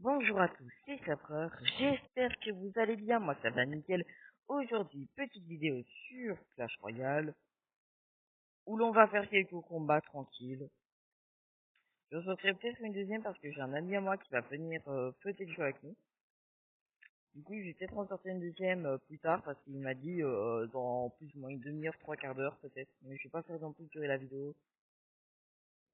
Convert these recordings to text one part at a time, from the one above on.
Bonjour à tous, c'est Sapreur, j'espère que vous allez bien, moi ça va nickel. Aujourd'hui, petite vidéo sur Clash Royale, où l'on va faire quelques combats tranquilles. Je souhaiterais peut-être une deuxième parce que j'ai un ami à moi qui va venir peut-être jouer avec nous. Du coup, je vais peut-être en sortir une deuxième plus tard parce qu'il m'a dit dans plus ou moins une demi-heure, trois quarts d'heure peut-être. Mais je vais pas faire non plus durer la vidéo.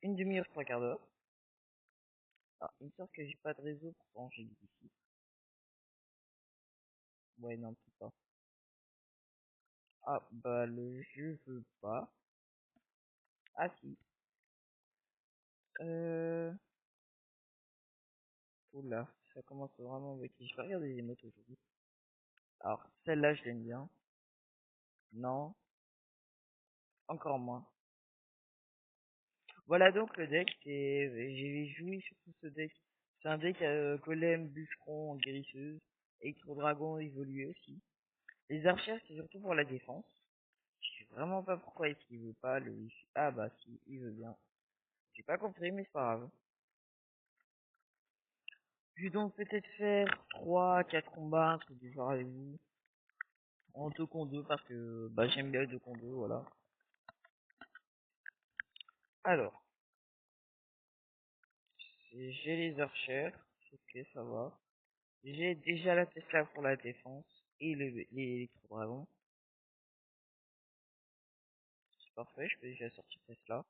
Une demi-heure, trois quarts d'heure. Ah, il me semble que j'ai pas de réseau, pourtant j'ai dit ici. Ouais, non, peut pas. Ah, bah le jeu veut pas. Ah si. Euh... Oula, ça commence vraiment avec... Je vais regarder les mots aujourd'hui. Alors, celle-là, je l'aime bien. Non, encore moins. Voilà donc le deck, j'ai joui surtout ce deck. C'est un deck golem, bûcheron, guérisseuse, électro-dragon évolué aussi. Les archers, c'est surtout pour la défense. Je sais vraiment pas pourquoi est-ce qu'il veut pas le... Ah bah si, il veut bien. J'ai pas compris, mais c'est pas grave. Je vais donc peut-être faire 3 4 combats, un truc du genre avec vous. En 2 contre 2 parce que bah, j'aime bien les 2 contre 2, voilà. Alors, j'ai les archers, ok ça va. J'ai déjà la Tesla pour la défense et les électro-dragons. C'est parfait, je peux déjà sortir Tesla.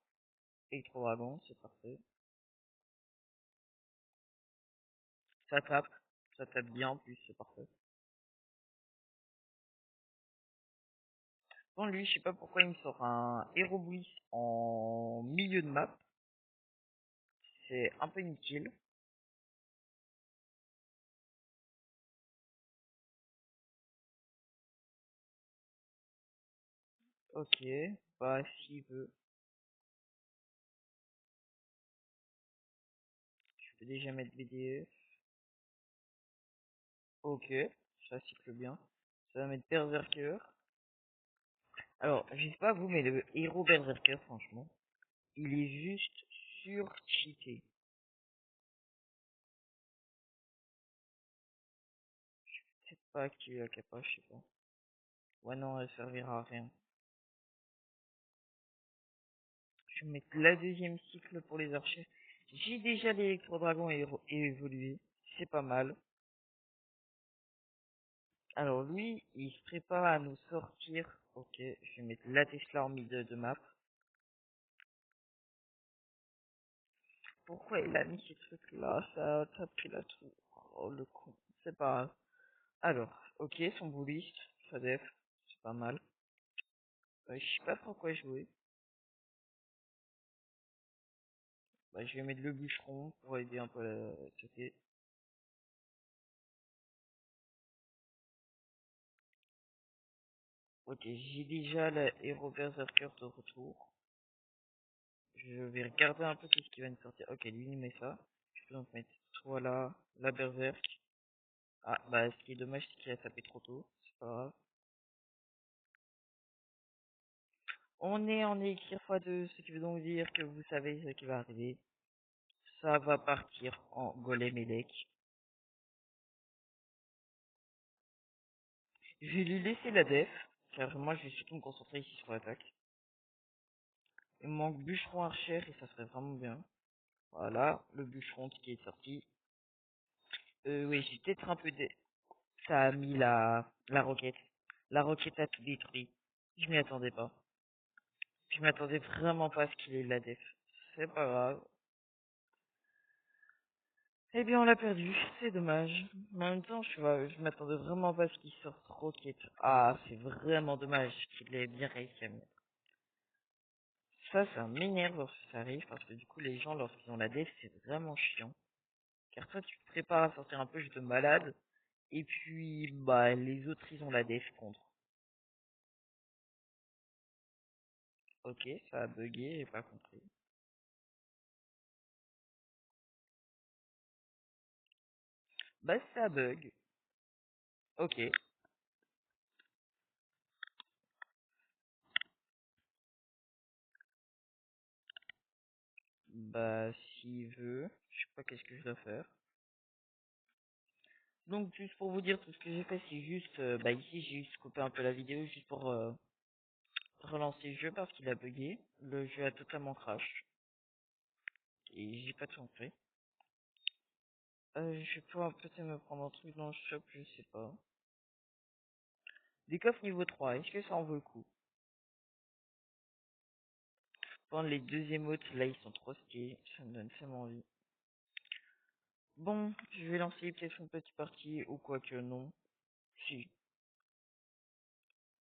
Électro-dragon, c'est parfait. Ça tape, ça tape bien en plus, c'est parfait. Bon lui, je sais pas pourquoi il me sort un Aerobliss en milieu de map. C'est un peu inutile. Ok, bah s'il veut, je peux déjà mettre BDF. Ok, ça cycle bien. Ça va mettre Berserker. Alors, je sais pas vous, mais le héros Berserker, franchement, il est juste sur-cheaté. C'est pas activé la capa, je sais pas. Ouais, non, elle servira à rien. Je vais mettre la deuxième cycle pour les archers. J'ai déjà l'électro-dragon évolué. C'est pas mal. Alors lui, il se prépare à nous sortir. Ok, je vais mettre la Tesla en milieu de map. Pourquoi il a mis ces trucs là? Ça a pris la tour. Oh le con. C'est pas grave. Alors, ok, son bouliste, ça def, c'est pas mal. Je sais pas trop quoi jouer. Bah, je vais mettre le bûcheron pour aider un peu la société. Ok, j'ai déjà la Hero Berserker de retour. Je vais regarder un peu ce qui va nous sortir. Ok, lui il met ça. Je peux donc mettre soit là, la Berserk. Ah, bah ce qui est dommage c'est qu'il a tapé trop tôt. C'est pas grave. On est en écrire x2, ce qui veut donc dire que vous savez ce qui va arriver. Ça va partir en golem élec. Je vais lui laisser la def, car moi je vais surtout me concentrer ici sur l'attaque. Il me manque bûcheron archer et ça serait vraiment bien. Voilà, le bûcheron qui est sorti. Oui, j'ai peut-être un peu de... Ça a mis la roquette. La roquette a tout détruit. Je m'y attendais pas. Je m'attendais vraiment pas à ce qu'il ait la def. C'est pas grave. Eh bien, on l'a perdu. C'est dommage. Mais en même temps, je m'attendais vraiment pas à ce qu'il sorte roquette. Ah, c'est vraiment dommage qu'il ait bien réussi à mettre. Ça m'énerve lorsque ça arrive, parce que du coup, les gens, lorsqu'ils ont la def, c'est vraiment chiant. Car toi, tu te prépares à sortir un peu juste de malade, et puis, bah, les autres, ils ont la def contre. Ok, ça a bugué, j'ai pas compris. Bah, ça bug. Ok. Bah, s'il veut, je sais pas qu'est-ce que je dois faire. Donc, juste pour vous dire, tout ce que j'ai fait, c'est juste, ici, j'ai juste coupé un peu la vidéo, juste pour relancer le jeu parce qu'il a bugué. Le jeu a totalement crash. Et j'ai pas tout fait. Je vais pouvoir peut-être me prendre un truc dans le shop, je sais pas. Des coffres niveau 3, est-ce que ça en vaut le coup? Prendre les deux émotes, là, ils sont trop stylés. Ça me donne tellement envie. Bon, je vais lancer peut-être une petite partie, ou quoi que non. Si,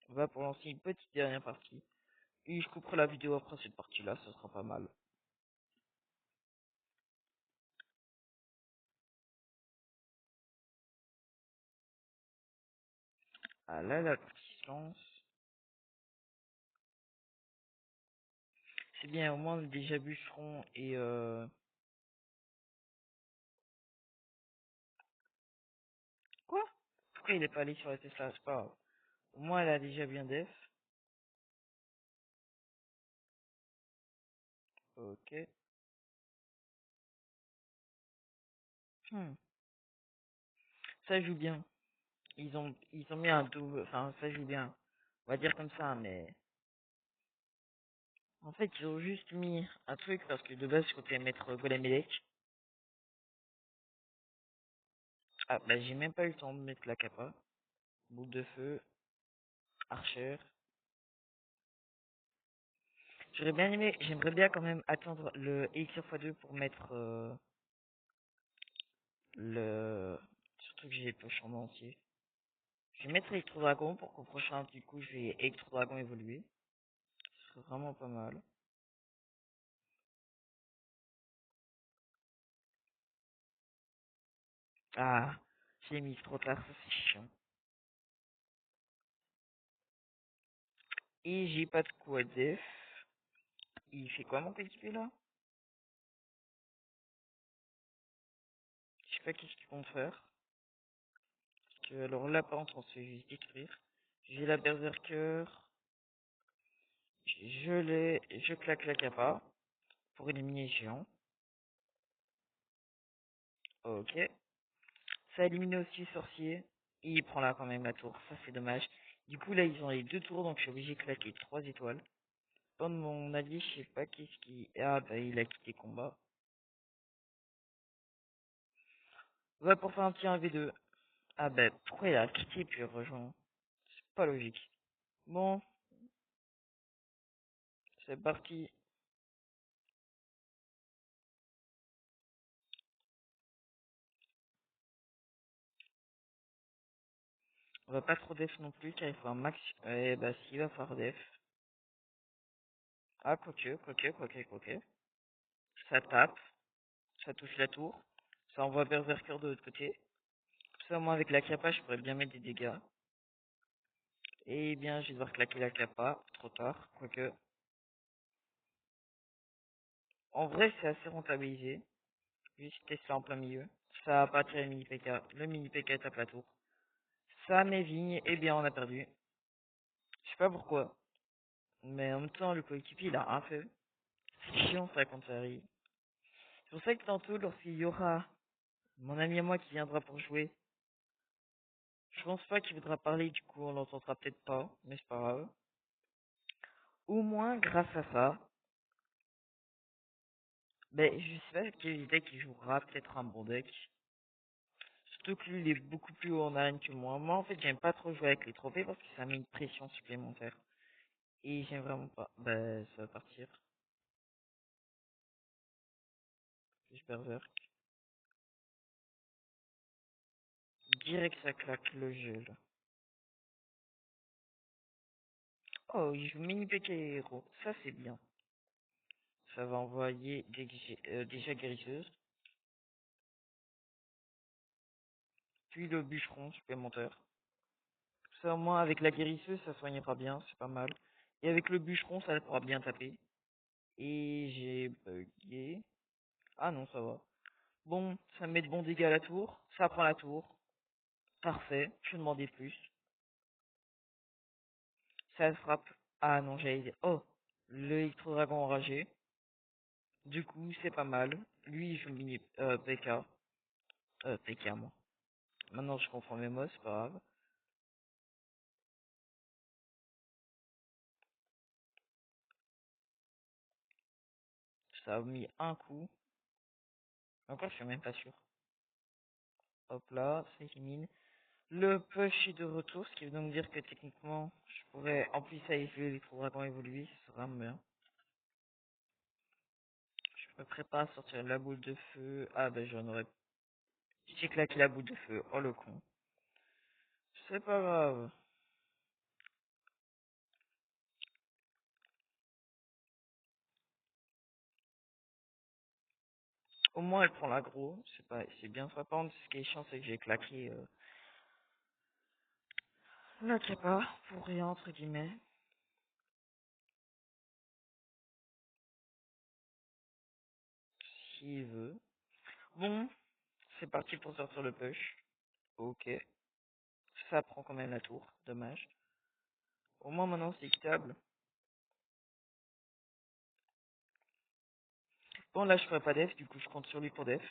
on va pour lancer une petite dernière partie. Et je couperai la vidéo après cette partie-là, ça sera pas mal. Ah là, la partie se lance. C'est bien, au moins, déjà bûcheron et Quoi? Pourquoi il est pas allé sur la Tesla? C'est pas grave. Au moins, elle a déjà bien def. Ok. Hmm. Ça joue bien. Ils ont mis un double, enfin, ça joue bien. On va dire comme ça, mais en fait, ils ont juste mis un truc parce que de base, je comptais mettre Golem Elec. Ah, bah, j'ai même pas eu le temps de mettre la capa. Boule de feu, Archer. J'aimerais bien quand même attendre le Elixir x2 pour mettre le surtout que j'ai poche en entier. Je vais mettre Electro Dragon pour qu'au prochain du coup je vais Electro Dragon évoluer. Ce serait vraiment pas mal. Ah, j'ai mis trop tard, ça c'est chiant. Et j'ai pas de quoi def. Il fait quoi mon coéquipier là? Je sais pas qu'est-ce qu'il compte faire. Parce que, alors là par contre on se fait juste détruire. J'ai la Berserker. Je claque la capa pour éliminer les géants. Ok. Ça a éliminé aussi le sorcier. Et il prend là quand même la tour. Ça c'est dommage. Du coup là ils ont les deux tours donc je suis obligé de claquer 3 étoiles. Bon, mon allié, je sais pas qu'est-ce qui... Ah bah il a quitté combat. Ouais pour faire un petit 1v2. Ah bah pourquoi il a quitté puis rejoint? C'est pas logique. Bon, c'est parti. On va pas trop def non plus car il faut un max... Eh bah s'il va faire def. Ah quoique. Ça tape. Ça touche la tour. Ça envoie Berserker de l'autre côté. Ça, moi, avec la capa, je pourrais bien mettre des dégâts. Et bien, je vais devoir claquer la capa. Trop tard. Quoique. En vrai, c'est assez rentabilisé. Juste tester en plein milieu. Ça a pas tiré le mini PK. Le mini PK tape la tour. Ça, mes vignes. Eh bien, on a perdu. Je sais pas pourquoi. Mais en même temps, le coéquipier, il a un feu. C'est chiant, ça, quand ça arrive. C'est pour ça que tantôt, lorsqu'il y aura mon ami à moi qui viendra pour jouer, je pense pas qu'il voudra parler, du coup, on l'entendra peut-être pas. Mais c'est pas grave. Au moins, grâce à ça, ben, je sais pas quel deck il jouera, peut-être un bon deck. Surtout que lui, il est beaucoup plus haut en arène que moi. Moi, en fait, j'aime pas trop jouer avec les trophées parce que ça met une pression supplémentaire. Et j'aime vraiment pas. Ben, ça va partir. Je berserk. Direct, ça claque le jeu, là. Oh, il joue mini PK héros. Ça, c'est bien. Ça va envoyer déjà guérisseuse. Puis le bûcheron supplémentaire. Ça, au moins, avec la guérisseuse, ça soignera bien. C'est pas mal. Et avec le bûcheron, ça pourra bien taper. Et j'ai bugué. Ah non, ça va. Bon, ça me met de bons dégâts à la tour. Ça prend la tour. Parfait. Je demandais plus. Ça frappe. Ah non, j'allais dire. Oh, le électro-dragon enragé. Du coup, c'est pas mal. Lui, il joue mini PK. PK, moi. Maintenant, je comprends mes mots, c'est pas grave. Ça a mis un coup. Encore, je suis même pas sûr. Hop là, ça élimine. Le push est de retour, ce qui veut donc dire que techniquement, je pourrais, en plus, avec l'électro-dragon évolué, ce sera bien. Je me prépare à sortir la boule de feu. Ah, ben, j'en aurais. J'ai claqué la boule de feu. Oh, le con. C'est pas grave. Au moins, elle prend l'aggro. C'est bien frappant. Ce qui est chiant, c'est que j'ai claqué, la capa. Pour rien, entre guillemets. S'il veut. Bon, c'est parti pour sortir le push. Ok. Ça prend quand même la tour. Dommage. Au moins, maintenant, c'est équitable. Bon, là, je ferai pas def. Du coup, je compte sur lui pour def.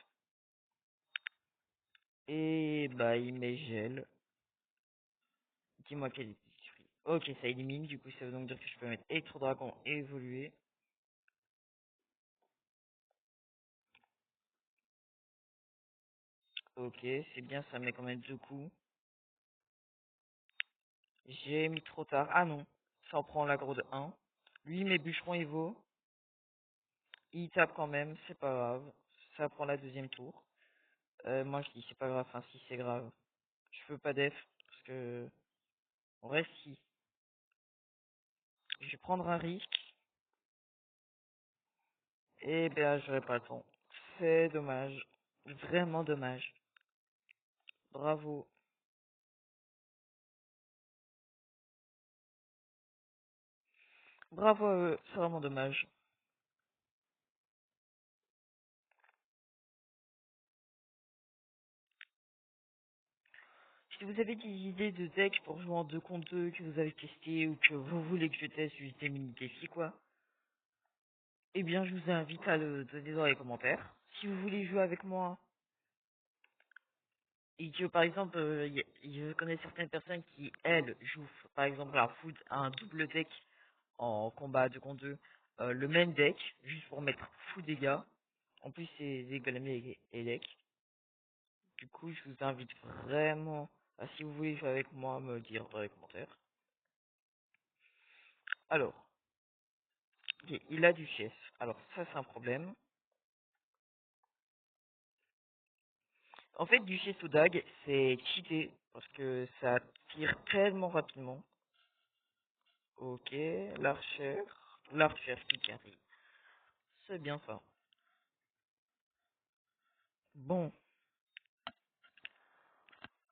Et, bah, il met gel. Dis-moi quel est le free. Ok, ça élimine. Du coup, ça veut donc dire que je peux mettre Electro Dragon et évoluer. Ok, c'est bien, ça met quand même 2 coups. J'ai mis trop tard. Ah non, ça en prend l'aggro de 1. Lui, mes bûcherons Evo. Il tape quand même, c'est pas grave. Ça prend la deuxième tour. Moi, je dis c'est pas grave, enfin si c'est grave. Je peux pas def, parce que... On reste si. Je vais prendre un risque. Et ben, j'aurai pas le temps. C'est dommage. Vraiment dommage. Bravo. Bravo à eux, c'est vraiment dommage. Si vous avez des idées de deck pour jouer en 2 contre 2 que vous avez testé ou que vous voulez que je teste juste des mini-défis quoi, eh bien je vous invite à le donner dans les commentaires. Si vous voulez jouer avec moi et que par exemple, je connais certaines personnes qui, elles, jouent par exemple un foot, un double deck en combat 2 contre 2, le même deck, juste pour mettre fou dégâts. En plus c'est des golems et deck. Du coup je vous invite vraiment à, si vous voulez jouer avec moi, me le dire dans les commentaires. Alors, ok, il a du chef. Alors ça c'est un problème. En fait, du chef ou dag, c'est cheaté parce que ça tire tellement rapidement. Ok, l'archer. L'archer qui carry. C'est bien ça. Bon,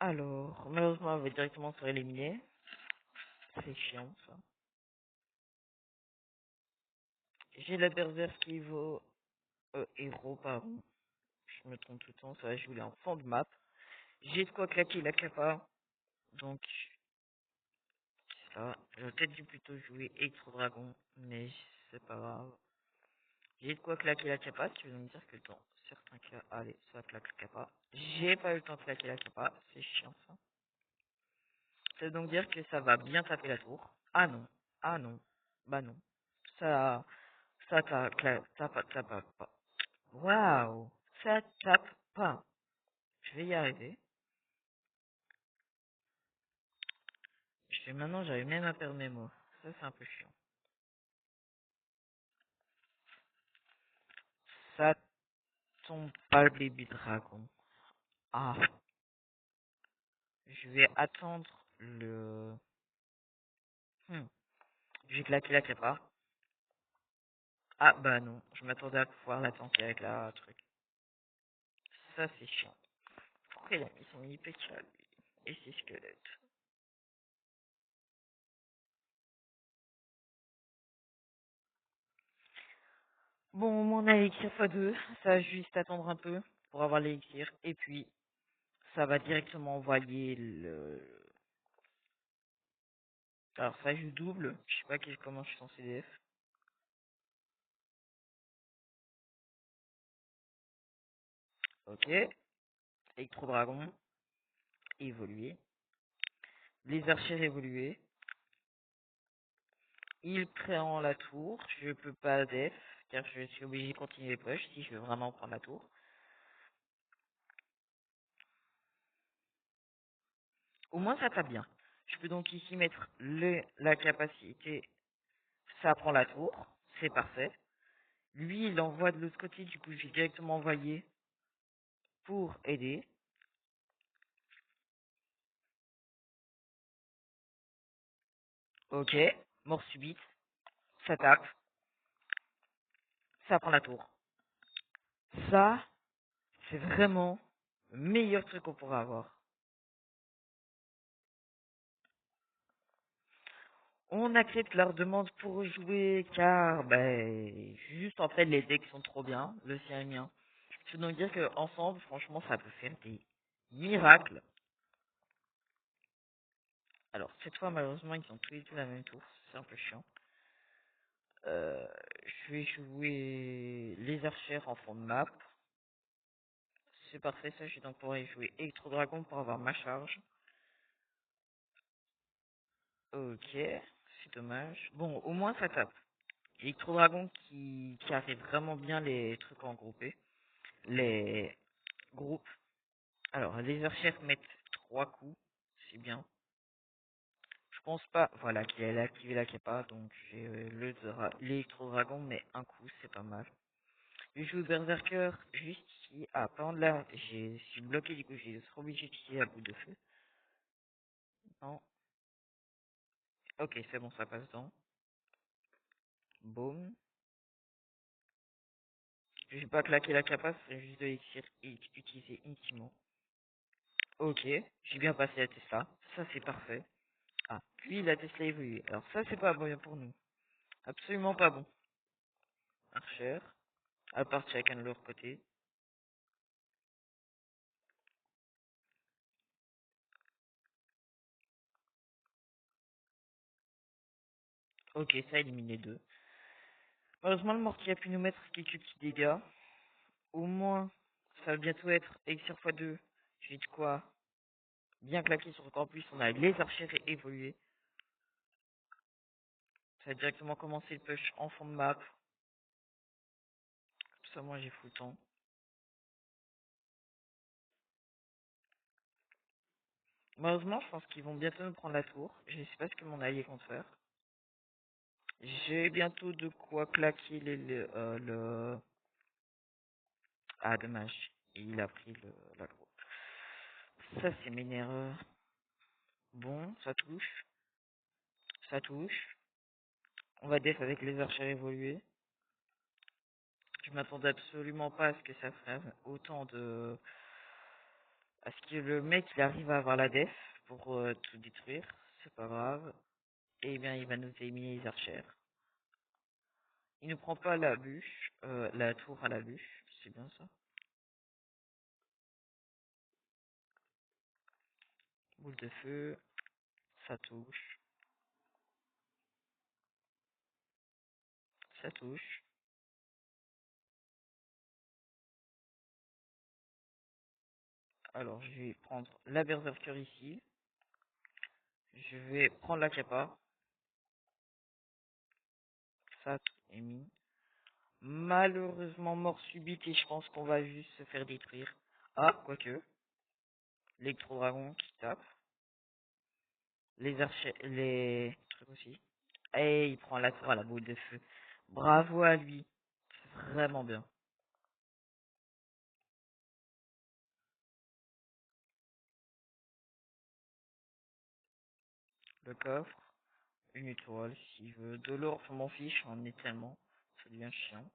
alors, malheureusement, on va directement se faire éliminer. C'est chiant ça. J'ai la berserk qui vaut héros, pardon. Je me trompe tout le temps, ça va, je voulais en fond de map. J'ai de quoi claquer la capa. Donc, ça, j'aurais peut-être dû plutôt jouer Electro Dragon, mais c'est pas grave. J'ai de quoi claquer la capa, ce qui veut donc dire que dans certains cas, allez, ça claque la capa. J'ai pas eu le temps de claquer la capa, c'est chiant ça. Ça veut donc dire que ça va bien taper la tour. Ah non, ah non, bah non. Ça, ça tape pas. Waouh, ça tape pas. Je vais y arriver. Maintenant, j'arrive même à perdre mes mots. Ça, c'est un peu chiant. Ça tombe pas le baby dragon. Ah, je vais attendre le... Hmm. Je vais claquer la capa. Ah bah non, je m'attendais à pouvoir la tenter avec la truc. Ça c'est chiant. Pourquoi il a mis son mini PK lui et ses squelettes? Bon, mon élixir x2, ça va juste attendre un peu pour avoir l'élixir. Et puis, ça va directement envoyer le... Alors ça joue double, je sais pas comment je suis en CDF. Ok, Electro Dragon. évoluer. Les archers évolués. Il prend la tour. Je peux pas def, car je suis obligé de continuer les push si je veux vraiment prendre la tour. Au moins ça tape bien. Je peux donc ici mettre la capacité. Ça prend la tour. C'est parfait. Lui, il envoie de l'autre côté. Du coup, je vais directement envoyer pour aider. Ok. Mort subite. Ça tape. Ça prend la tour. Ça, c'est vraiment le meilleur truc qu'on pourrait avoir. On accepte leur demande pour jouer car, ben, juste en fait, les decks sont trop bien, le sien et le mien. Je veux donc dire qu'ensemble, franchement, ça peut faire des miracles. Alors, cette fois, malheureusement, ils ont tous les deux la même tour, c'est un peu chiant. Je vais jouer les archères en fond de map. C'est parfait, ça, je vais donc pouvoir y jouer Electro Dragon pour avoir ma charge. Ok, c'est dommage. Bon, au moins ça tape. Electro Dragon qui arrive vraiment bien les trucs en groupé. Les groupes. Alors, les archers mettent 3 coups. C'est bien. Je pense pas, voilà, qu'il a activé la capa, donc j'ai l'électro dragon, mais un coup, c'est pas mal. Je joue Berserker juste ici. Ah, par contre là, je suis bloqué, du coup, j'ai trop obligé d'utiliser la boule de feu. Non. Ok, c'est bon, ça passe dans. Boum. Je vais pas claquer la capa, c'est juste de utiliser intimement. Ok, j'ai bien passé la Tesla. Ça, c'est parfait. Ah, puis la Tesla évolue. Alors ça, c'est pas bon pour nous. Absolument pas bon. Archer. À part chacun de leur côté. Ok, ça élimine les deux. Malheureusement, le mortier a pu nous mettre quelques petits dégâts. Au moins, ça va bientôt être Elixir x2. J'ai de quoi bien claquer sur encore plus. On a les archers évolués. Ça va directement commencer le push en fond de map. Tout ça, moi, j'ai fou le temps. Malheureusement, je pense qu'ils vont bientôt nous prendre la tour. Je ne sais pas ce que mon allié compte faire. J'ai bientôt de quoi claquer le... Ah, dommage. Il a pris la gros. Ça, c'est m'énerve. Bon, ça touche. Ça touche. On va def avec les archers évolués. Je m'attendais absolument pas à ce que ça fasse autant de... À ce que le mec il arrive à avoir la def pour tout détruire. C'est pas grave. Et bien il va nous éliminer les archers. Il ne prend pas la bûche, la tour à la bûche. C'est bien ça. Boule de feu. Ça touche. Ça touche. Alors je vais prendre la berserker ici. Je vais prendre la capa. Ça est mis. Malheureusement mort subite et je pense qu'on va juste se faire détruire. Ah, quoique. L'électro-dragon qui tape. Les archers, les trucs aussi. Et il prend la tour à la boule de feu. Bravo à lui. C'est vraiment bien. Le coffre. Une étoile s'il veut. De l'or, je m'en fiche, on est tellement. Ça devient chiant.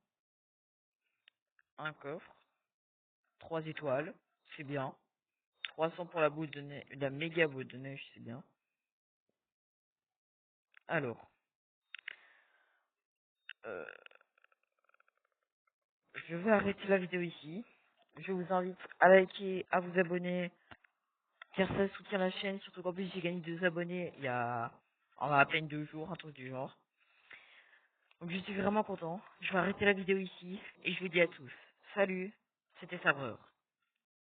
Un coffre. 3 étoiles. C'est bien. 300 pour la boule de neige, la méga boule de neige, c'est bien. Alors. Euh, je vais arrêter la vidéo ici. Je vous invite à liker, à vous abonner, car ça soutient la chaîne, surtout qu'en plus j'ai gagné 2 abonnés il y a en à peine 2 jours, un truc du genre. Donc je suis vraiment content. Je vais arrêter la vidéo ici et je vous dis à tous. Salut, c'était Sabreur.